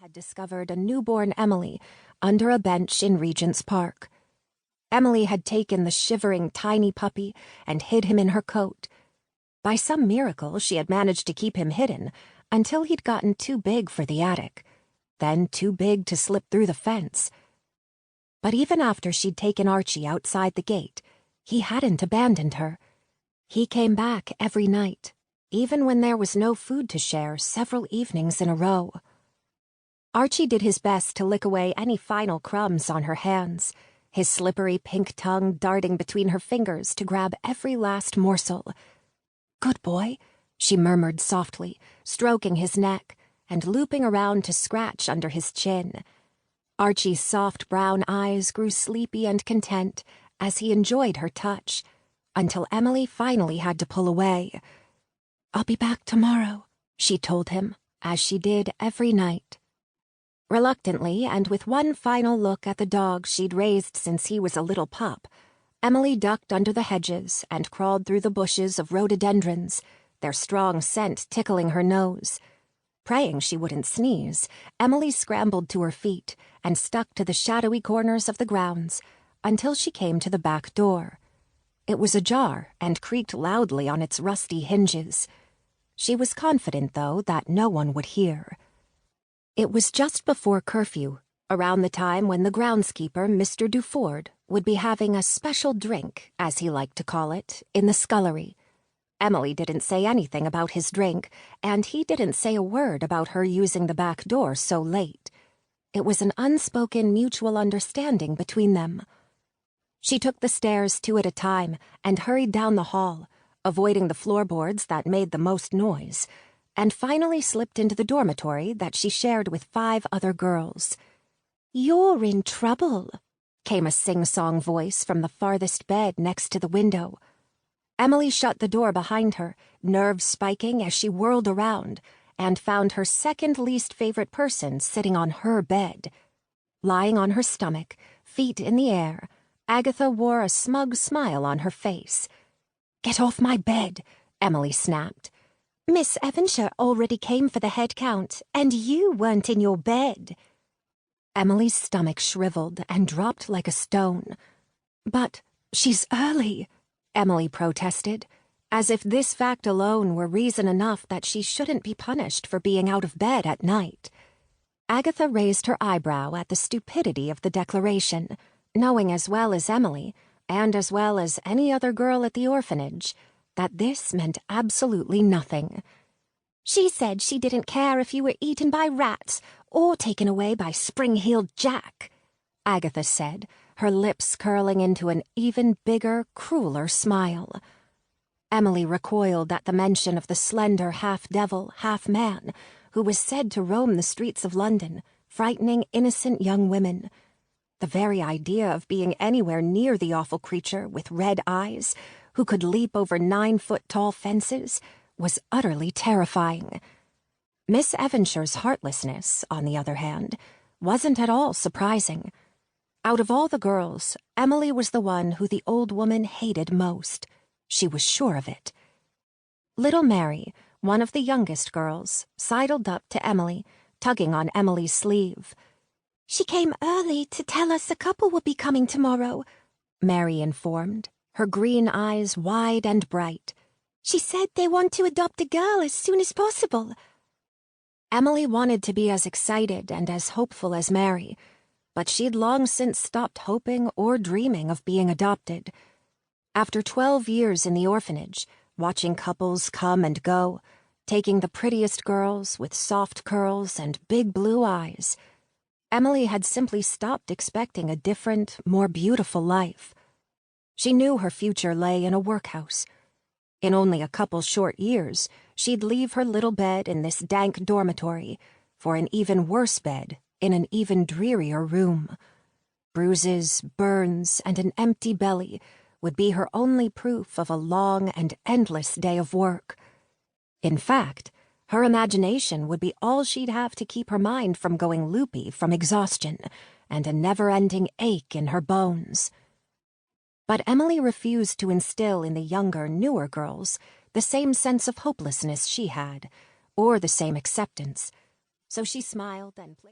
had discovered a newborn Emily under a bench in Regent's Park. Emily had taken the shivering tiny puppy and hid him in her coat. By some miracle, she had managed to keep him hidden until he'd gotten too big for the attic, then too big to slip through the fence. But even after she'd taken Archie outside the gate, he hadn't abandoned her. He came back every night, even when there was no food to share several evenings in a row. Archie did his best to lick away any final crumbs on her hands, his slippery pink tongue darting between her fingers to grab every last morsel. "Good boy," she murmured softly, stroking his neck and looping around to scratch under his chin. Archie's soft brown eyes grew sleepy and content as he enjoyed her touch, until Emily finally had to pull away. "I'll be back tomorrow," she told him, as she did every night. Reluctantly, and with one final look at the dog she'd raised since he was a little pup, Emily ducked under the hedges and crawled through the bushes of rhododendrons, their strong scent tickling her nose. Praying she wouldn't sneeze, Emily scrambled to her feet and stuck to the shadowy corners of the grounds until she came to the back door. It was ajar and creaked loudly on its rusty hinges. She was confident, though, that no one would hear. It was just before curfew, around the time when the groundskeeper, Mr. Duford, would be having a special drink, as he liked to call it, in the scullery. Emily didn't say anything about his drink, and he didn't say a word about her using the back door so late. It was an unspoken mutual understanding between them. She took the stairs 2 at a time and hurried down the hall, avoiding the floorboards that made the most noise, and finally slipped into the dormitory that she shared with 5 other girls. "You're in trouble," came a sing-song voice from the farthest bed next to the window. Emily shut the door behind her, nerves spiking as she whirled around, and found her second least favorite person sitting on her bed. Lying on her stomach, feet in the air, Agatha wore a smug smile on her face. "Get off my bed," Emily snapped. "Miss Evanshire already came for the head count, and you weren't in your bed." Emily's stomach shriveled and dropped like a stone. "But she's early," Emily protested, as if this fact alone were reason enough that she shouldn't be punished for being out of bed at night. Agatha raised her eyebrow at the stupidity of the declaration, knowing as well as Emily, and as well as any other girl at the orphanage, that this meant absolutely nothing. "She said she didn't care if you were eaten by rats or taken away by Spring-Heeled Jack," Agatha said, her lips curling into an even bigger, crueler smile. Emily recoiled at the mention of the slender half-devil, half-man who was said to roam the streets of London, frightening innocent young women. The very idea of being anywhere near the awful creature with red eyes, who could leap over 9-foot-tall fences, was utterly terrifying. Miss Evanshire's heartlessness, on the other hand, wasn't at all surprising. Out of all the girls, Emily was the one who the old woman hated most. She was sure of it. Little Mary, one of the youngest girls, sidled up to Emily, tugging on Emily's sleeve. "She came early to tell us a couple would be coming tomorrow," Mary informed, her green eyes wide and bright. "She said they want to adopt a girl as soon as possible." Emily wanted to be as excited and as hopeful as Mary, but she'd long since stopped hoping or dreaming of being adopted. After 12 years in the orphanage, watching couples come and go, taking the prettiest girls with soft curls and big blue eyes, Emily had simply stopped expecting a different, more beautiful life. She knew her future lay in a workhouse. In only a couple short years, she'd leave her little bed in this dank dormitory for an even worse bed in an even drearier room. Bruises, burns, and an empty belly would be her only proof of a long and endless day of work. In fact, her imagination would be all she'd have to keep her mind from going loopy from exhaustion and a never-ending ache in her bones. But Emily refused to instill in the younger, newer girls the same sense of hopelessness she had, or the same acceptance, so she smiled and played.